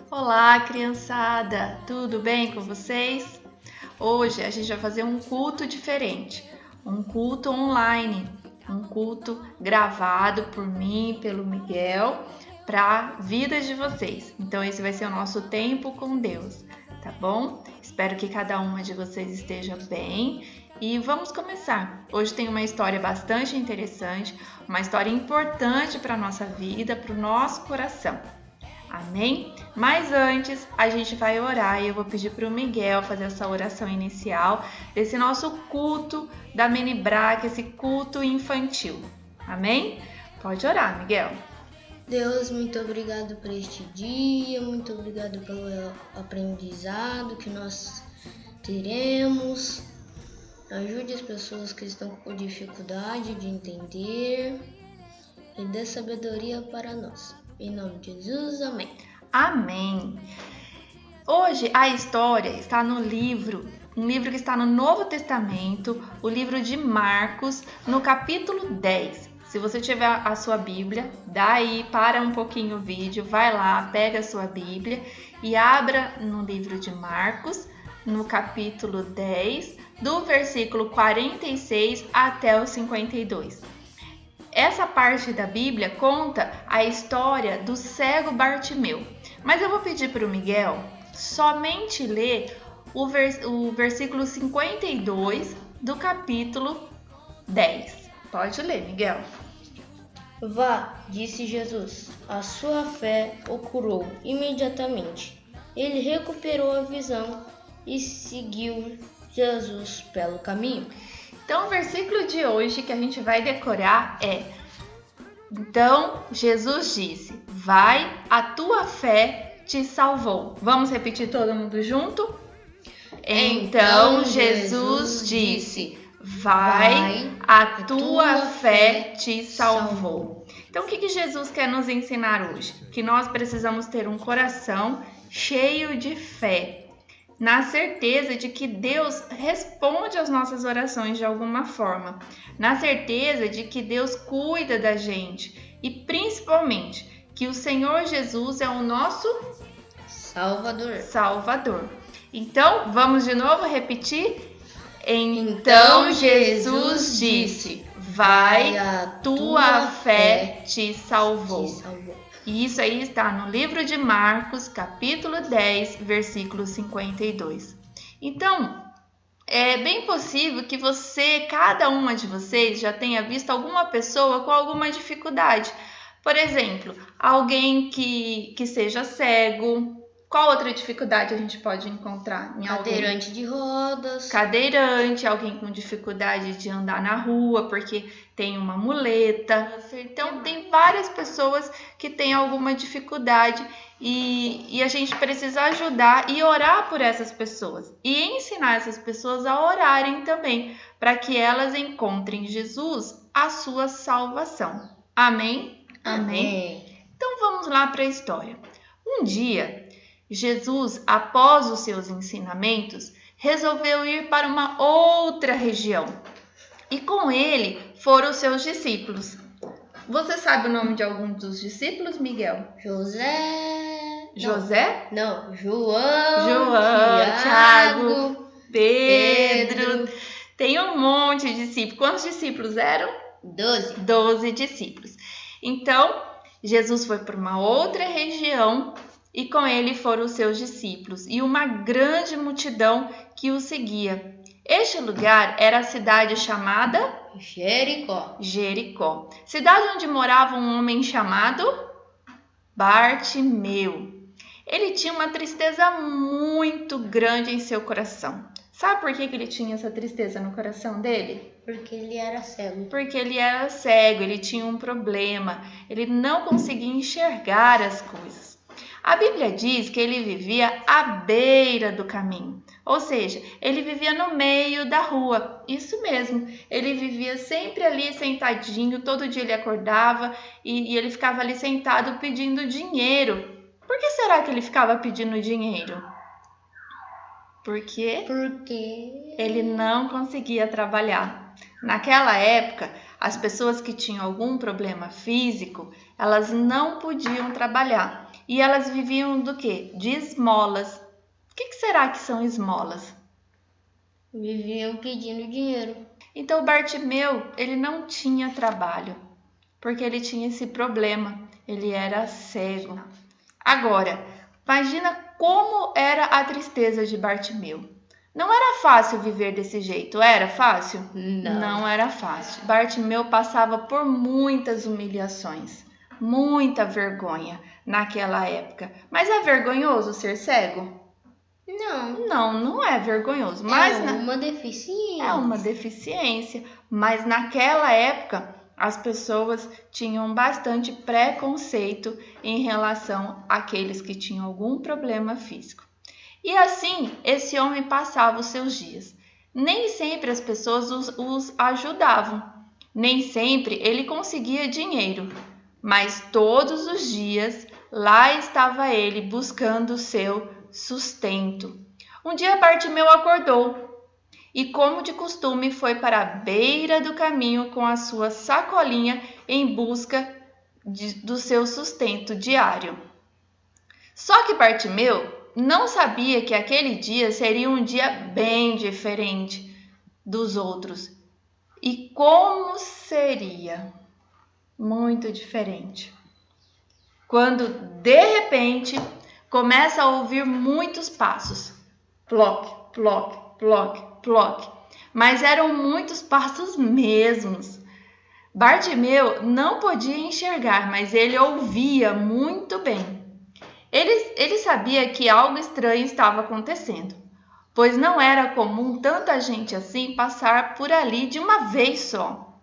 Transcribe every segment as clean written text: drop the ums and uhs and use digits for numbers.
Olá, criançada! Tudo bem com vocês? Hoje a gente vai fazer um culto diferente, um culto online, um culto gravado por mim e pelo Miguel para a vida de vocês. Então esse vai ser o nosso tempo com Deus, tá bom? Espero que cada uma de vocês esteja bem e vamos começar. Hoje tem uma história bastante interessante, uma história importante para a nossa vida, para o nosso coração. Amém? Mas antes, a gente vai orar e eu vou pedir para o Miguel fazer essa oração inicial desse nosso culto da Menibrac, esse culto infantil. Amém? Pode orar, Miguel. Deus, muito obrigado por este dia, muito obrigado pelo aprendizado que nós teremos. Ajude as pessoas que estão com dificuldade de entender e dê sabedoria para nós. Em nome de Jesus, amém. Amém. Hoje a história está no livro, um livro que está no Novo Testamento, o livro de Marcos, no capítulo 10. Se você tiver a sua Bíblia, daí para um pouquinho o vídeo, vai lá, pega a sua Bíblia e abra no livro de Marcos, no capítulo 10, do versículo 46 até o 52. Essa parte da Bíblia conta a história do cego Bartimeu. Mas eu vou pedir para o Miguel somente ler o versículo 52 do capítulo 10. Pode ler, Miguel. Vá, disse Jesus, a sua fé o curou imediatamente. Ele recuperou a visão e seguiu Jesus pelo caminho. Então, o versículo de hoje que a gente vai decorar é: então Jesus disse, vai, a tua fé te salvou. Vamos repetir todo mundo junto? Então Jesus disse, vai, a tua fé te salvou. Então, o que Jesus quer nos ensinar hoje? Que nós precisamos ter um coração cheio de fé, na certeza de que Deus responde às nossas orações de alguma forma, na certeza de que Deus cuida da gente e principalmente que o Senhor Jesus é o nosso Salvador. Então, vamos de novo repetir? Então Jesus disse, vai, a tua fé te salvou. E isso aí está no livro de Marcos, capítulo 10, versículo 52. Então, é bem possível que cada uma de vocês já tenha visto alguma pessoa com alguma dificuldade. Por exemplo, alguém que seja cego. Qual outra dificuldade a gente pode encontrar em alguém? Cadeirante de rodas. Cadeirante, alguém com dificuldade de andar na rua porque tem uma muleta. Então, tem várias pessoas que têm alguma dificuldade e a gente precisa ajudar e orar por essas pessoas. E ensinar essas pessoas a orarem também, para que elas encontrem Jesus, a sua salvação. Amém? Amém. Então, vamos lá para a história. Um dia, Jesus, após os seus ensinamentos, resolveu ir para uma outra região. E com ele foram os seus discípulos. Você sabe o nome de algum dos discípulos, Miguel? José? Não, João, Tiago, Pedro. Tem um monte de discípulos. Quantos discípulos eram? 12 discípulos. Então, Jesus foi para uma outra região e com ele foram os seus discípulos e uma grande multidão que o seguia. Este lugar era a cidade chamada Jericó. Cidade onde morava um homem chamado Bartimeu. Ele tinha uma tristeza muito grande em seu coração. Sabe por que ele tinha essa tristeza no coração dele? Porque ele era cego. Porque ele era cego, ele tinha um problema, ele não conseguia enxergar as coisas. A Bíblia diz que ele vivia à beira do caminho, ou seja, ele vivia no meio da rua. Isso mesmo, ele vivia sempre ali sentadinho, todo dia ele acordava e ele ficava ali sentado pedindo dinheiro. Por que será que ele ficava pedindo dinheiro? Por quê? Porque Ele não conseguia trabalhar. Naquela época, as pessoas que tinham algum problema físico, elas não podiam trabalhar. E elas viviam do quê? De esmolas. O que será que são esmolas? viviam pedindo dinheiro. Então, Bartimeu, ele não tinha trabalho, porque ele tinha esse problema. Ele era cego. Agora, imagina como era a tristeza de Bartimeu. Não era fácil viver desse jeito, era fácil? Não era fácil. Bartimeu passava por muitas humilhações, muita vergonha naquela época. Mas é vergonhoso ser cego? Não. Não é vergonhoso. Mas É uma deficiência. é uma deficiência. Mas naquela época, as pessoas tinham bastante preconceito em relação àqueles que tinham algum problema físico. E assim, esse homem passava os seus dias. Nem sempre as pessoas os ajudavam, nem sempre ele conseguia dinheiro, mas todos os dias lá estava ele buscando o seu sustento. Um dia Bartimeu acordou e, como de costume, foi para a beira do caminho com a sua sacolinha em busca do seu sustento diário. Só que Bartimeu não sabia que aquele dia seria um dia bem diferente dos outros. E como seria? Muito diferente. Quando, de repente, começa a ouvir muitos passos. Ploc, ploc, ploc, ploc. Mas eram muitos passos mesmos. Bartimeu não podia enxergar, mas ele ouvia muito bem. Ele sabia que algo estranho estava acontecendo, pois não era comum tanta gente assim passar por ali de uma vez só.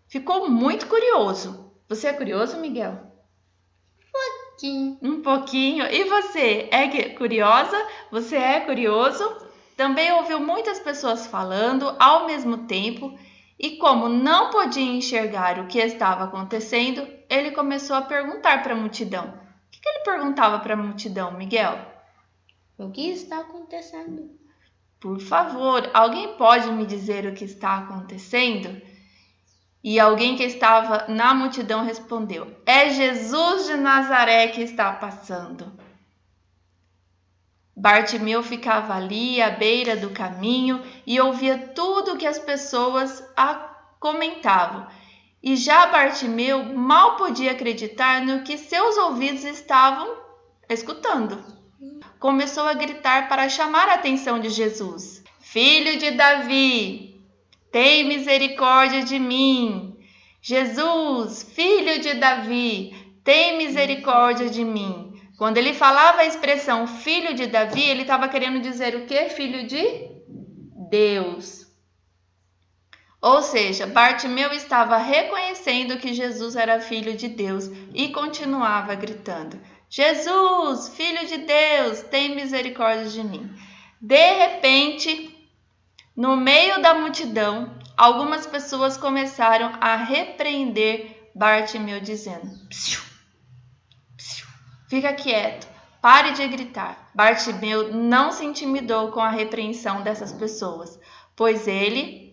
Ficou muito curioso. Você é curioso, Miguel? Um pouquinho. E você? É curiosa? Você é curioso? Também ouviu muitas pessoas falando ao mesmo tempo e, como não podia enxergar o que estava acontecendo, ele começou a perguntar para a multidão. O que ele perguntava para a multidão, Miguel? O que está acontecendo? Por favor, alguém pode me dizer o que está acontecendo? E alguém que estava na multidão respondeu: é Jesus de Nazaré que está passando. Bartimeu ficava ali à beira do caminho e ouvia tudo o que as pessoas comentavam. E já Bartimeu mal podia acreditar no que seus ouvidos estavam escutando. Começou a gritar para chamar a atenção de Jesus. Filho de Davi, tem misericórdia de mim. Jesus, filho de Davi, tem misericórdia de mim. Quando ele falava a expressão filho de Davi, ele estava querendo dizer o quê? Filho de Deus. Ou seja, Bartimeu estava reconhecendo que Jesus era filho de Deus e continuava gritando: Jesus, filho de Deus, tem misericórdia de mim. De repente, no meio da multidão, algumas pessoas começaram a repreender Bartimeu, dizendo: psiu, psiu, fica quieto, pare de gritar. Bartimeu não se intimidou com a repreensão dessas pessoas, pois ele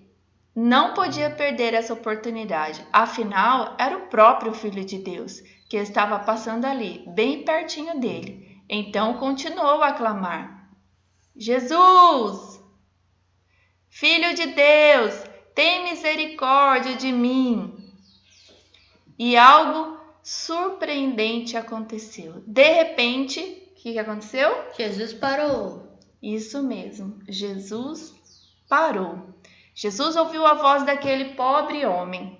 não podia perder essa oportunidade. Afinal, era o próprio Filho de Deus que estava passando ali, bem pertinho dele. Então continuou a clamar: Jesus, Filho de Deus, tem misericórdia de mim. E algo surpreendente aconteceu. De repente, o que aconteceu? Jesus parou. Isso mesmo, Jesus parou. Jesus ouviu a voz daquele pobre homem,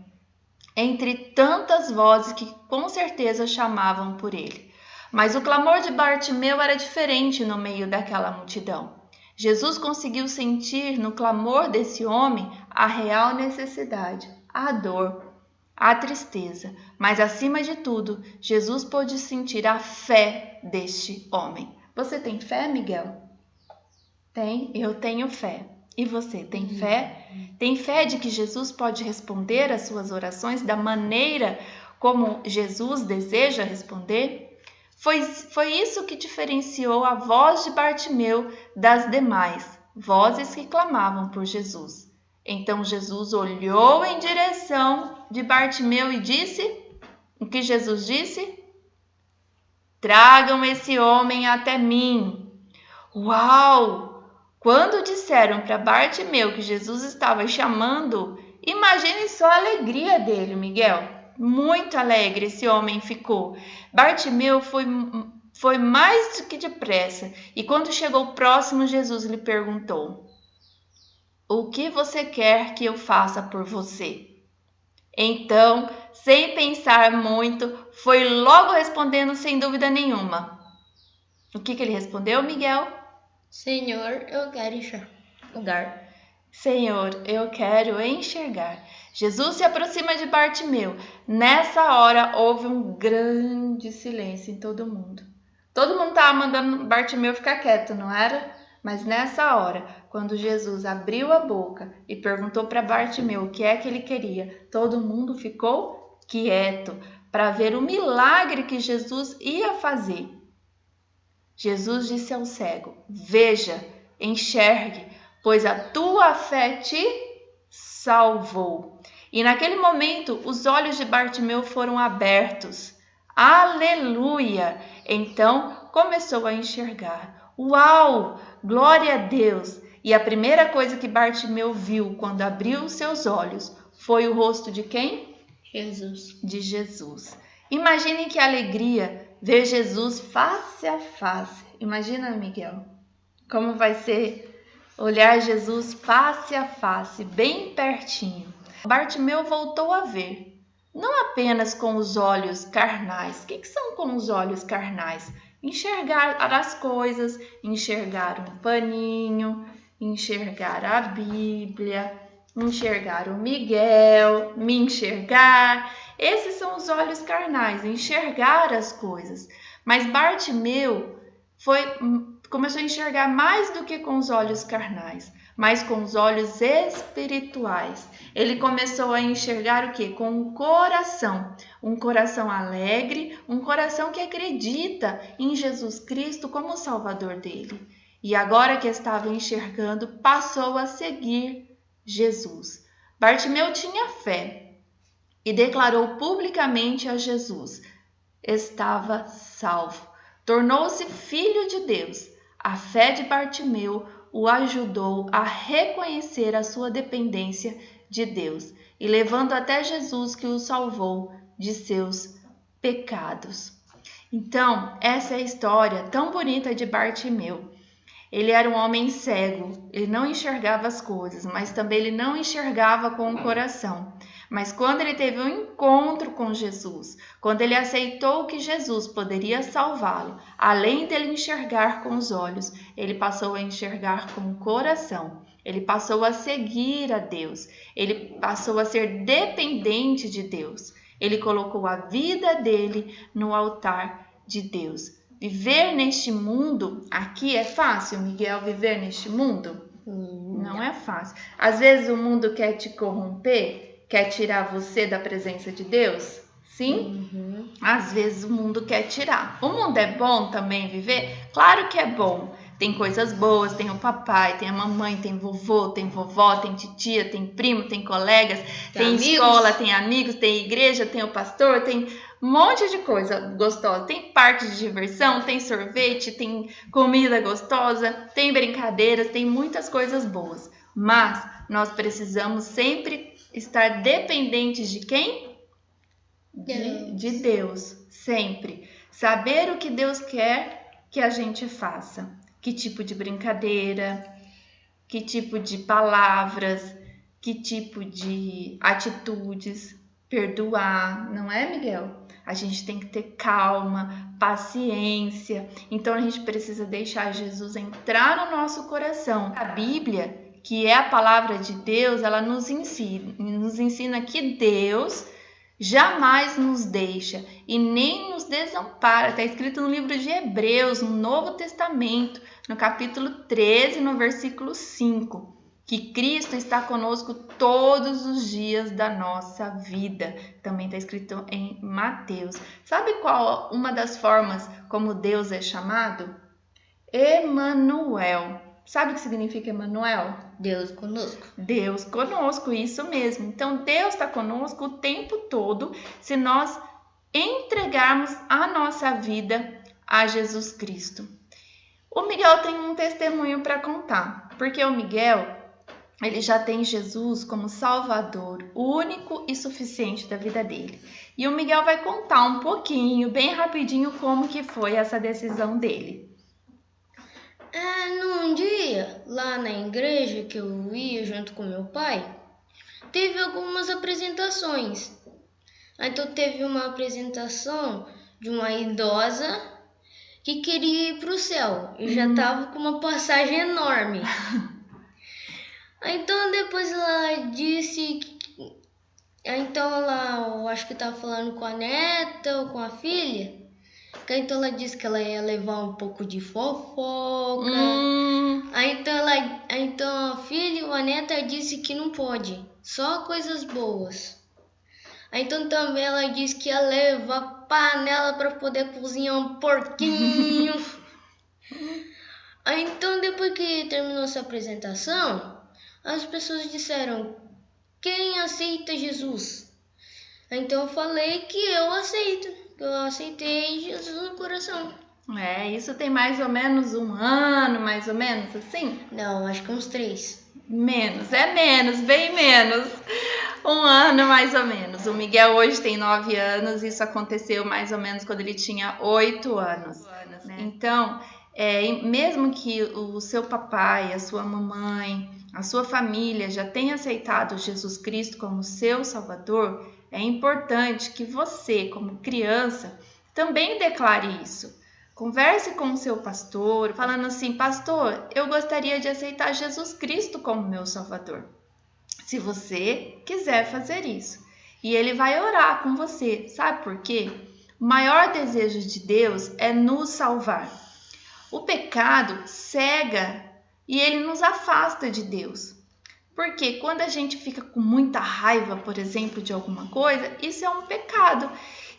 entre tantas vozes que com certeza chamavam por ele. Mas o clamor de Bartimeu era diferente no meio daquela multidão. Jesus conseguiu sentir no clamor desse homem a real necessidade, a dor, a tristeza. Mas acima de tudo, Jesus pôde sentir a fé deste homem. Você tem fé, Miguel? Tem? Eu tenho fé. E você tem fé? Tem fé de que Jesus pode responder às suas orações da maneira como Jesus deseja responder? Foi isso que diferenciou a voz de Bartimeu das demais. vozes que clamavam por Jesus. Então Jesus olhou em direção de Bartimeu e disse: o que Jesus disse? Tragam esse homem até mim. Uau! Quando disseram para Bartimeu que Jesus estava chamando, imagine só a alegria dele, Miguel. Muito alegre esse homem ficou. Bartimeu foi mais do que depressa, e quando chegou próximo, Jesus lhe perguntou: o que você quer que eu faça por você? Então, sem pensar muito, foi logo respondendo sem dúvida nenhuma. O que ele respondeu, Miguel? Senhor, eu quero enxergar. Senhor, eu quero enxergar. Jesus se aproxima de Bartimeu. Nessa hora, houve um grande silêncio em todo mundo. Todo mundo estava mandando Bartimeu ficar quieto, não era? Mas nessa hora, quando Jesus abriu a boca e perguntou para Bartimeu o que é que ele queria, todo mundo ficou quieto para ver o milagre que Jesus ia fazer. Jesus disse ao cego: veja, enxergue, pois a tua fé te salvou. E naquele momento, os olhos de Bartimeu foram abertos. Aleluia! Então começou a enxergar. Uau! Glória a Deus! E a primeira coisa que Bartimeu viu quando abriu os seus olhos foi o rosto de quem? Jesus. De Jesus. Imaginem que alegria ver Jesus face a face. Imagina, Miguel, como vai ser olhar Jesus face a face, bem pertinho. Bartimeu voltou a ver, não apenas com os olhos carnais. O que são com os olhos carnais? Enxergar as coisas, enxergar um paninho, enxergar a Bíblia, enxergar o Miguel, me enxergar. Esses são os olhos carnais, enxergar as coisas. Mas Bartimeu começou a enxergar mais do que com os olhos carnais, mas com os olhos espirituais. Ele começou a enxergar o quê? Com o coração. Um coração alegre, um coração que acredita em Jesus Cristo como o Salvador dele. E agora que estava enxergando, passou a seguir Jesus. Bartimeu tinha fé e declarou publicamente a Jesus: estava salvo. Tornou-se filho de Deus. A fé de Bartimeu o ajudou a reconhecer a sua dependência de Deus e levando até Jesus, que o salvou de seus pecados. Então, essa é a história tão bonita de Bartimeu. Ele era um homem cego, ele não enxergava as coisas, mas também ele não enxergava com o coração. Mas quando ele teve um encontro com Jesus, quando ele aceitou que Jesus poderia salvá-lo, além dele enxergar com os olhos, ele passou a enxergar com o coração. Ele passou a seguir a Deus, ele passou a ser dependente de Deus. Ele colocou a vida dele no altar de Deus. Viver neste mundo, aqui é fácil, Miguel, viver neste mundo? Não é fácil. Às vezes o mundo quer te corromper, quer tirar você da presença de Deus? Sim? Às vezes o mundo quer tirar. O mundo é bom também viver? Claro que é bom. Tem coisas boas, tem o papai, tem a mamãe, tem vovô, tem vovó, tem titia, tem primo, tem colegas, tem escola, tem amigos, tem igreja, tem o pastor, tem um monte de coisa gostosa. Tem parque de diversão, tem sorvete, tem comida gostosa, tem brincadeiras, tem muitas coisas boas. Mas nós precisamos sempre estar dependentes de quem? De Deus, sempre. Saber o que Deus quer que a gente faça. Que tipo de brincadeira, que tipo de palavras, que tipo de atitudes, perdoar, não é, Miguel? A gente tem que ter calma, paciência. Então a gente precisa deixar Jesus entrar no nosso coração. A Bíblia, que é a palavra de Deus, ela nos ensina que Deus jamais nos deixa e nem nos desampara. Está escrito no livro de Hebreus, no Novo Testamento, no capítulo 13, no versículo 5, que Cristo está conosco todos os dias da nossa vida. Também está escrito em Mateus. Sabe uma das formas como Deus é chamado? Emanuel. Sabe o que significa Emanuel? Deus conosco. Deus conosco, isso mesmo. Então, Deus está conosco o tempo todo se nós entregarmos a nossa vida a Jesus Cristo. O Miguel tem um testemunho para contar, porque o Miguel, ele já tem Jesus como Salvador, o único e suficiente da vida dele. E o Miguel vai contar um pouquinho, bem rapidinho, como que foi essa decisão dele. Num dia, lá na igreja que eu ia junto com meu pai, teve algumas apresentações. Então teve uma apresentação de uma idosa que queria ir para o céu e já estava com uma passagem enorme. Então depois ela disse, eu acho que estava falando com a neta ou com a filha, então ela disse que ela ia levar um pouco de fofoca. Então a filha ou a neta disse que não pode, só coisas boas. Então também ela disse que ia levar panela para poder cozinhar um porquinho. Então depois que terminou essa apresentação, as pessoas disseram: quem aceita Jesus? Então eu falei que eu aceitei Jesus no coração. Isso tem mais ou menos um ano, mais ou menos assim? Não, acho que uns 3. Menos, bem menos. Um ano mais ou menos. O Miguel hoje tem 9 anos, isso aconteceu mais ou menos quando ele tinha 8 anos. Né? Então, mesmo que o seu papai, a sua mamãe, a sua família já tenha aceitado Jesus Cristo como seu Salvador, é importante que você, como criança, também declare isso. Converse com o seu pastor, falando assim: pastor, eu gostaria de aceitar Jesus Cristo como meu Salvador. Se você quiser fazer isso. E ele vai orar com você. Sabe por quê? O maior desejo de Deus é nos salvar. O pecado cega e ele nos afasta de Deus. Porque quando a gente fica com muita raiva, por exemplo, de alguma coisa, isso é um pecado.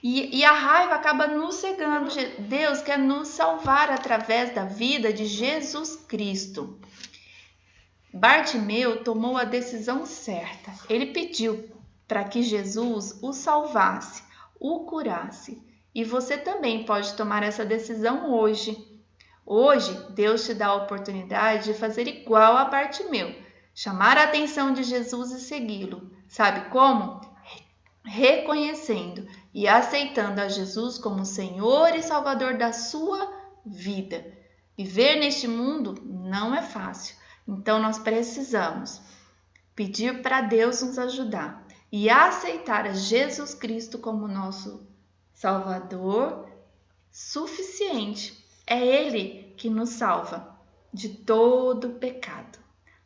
E a raiva acaba nos cegando. Deus quer nos salvar através da vida de Jesus Cristo. Bartimeu tomou a decisão certa. Ele pediu para que Jesus o salvasse, o curasse. E você também pode tomar essa decisão hoje. Hoje, Deus te dá a oportunidade de fazer igual a Bartimeu. Chamar a atenção de Jesus e segui-lo. Sabe como? Reconhecendo e aceitando a Jesus como Senhor e Salvador da sua vida. Viver neste mundo não é fácil. Então, nós precisamos pedir para Deus nos ajudar e aceitar a Jesus Cristo como nosso Salvador suficiente. É Ele que nos salva de todo pecado.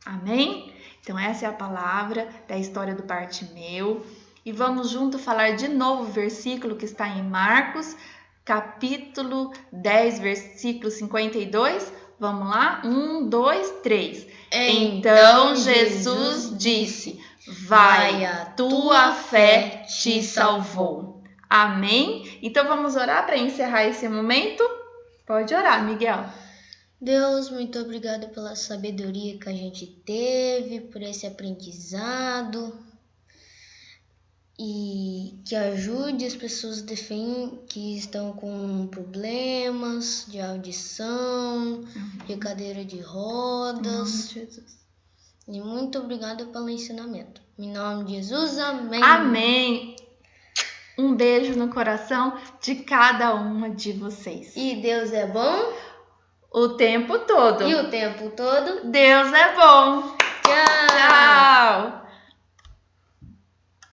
Amém? Então, essa é a palavra da história do Bartimeu. E vamos junto falar de novo o versículo que está em Marcos, capítulo 10, versículo 52. Vamos lá? 1, 2, 3. Então Jesus disse: vai, a tua fé te salvou. Amém? Então vamos orar para encerrar esse momento? Pode orar, Miguel. Deus, muito obrigado pela sabedoria que a gente teve, por esse aprendizado. E que ajude as pessoas que estão com problemas de audição, de cadeira de rodas. Jesus. E muito obrigada pelo ensinamento. Em nome de Jesus, amém. Amém. Um beijo no coração de cada uma de vocês. E Deus é bom o tempo todo. E o tempo todo Deus é bom. Tchau. Tchau.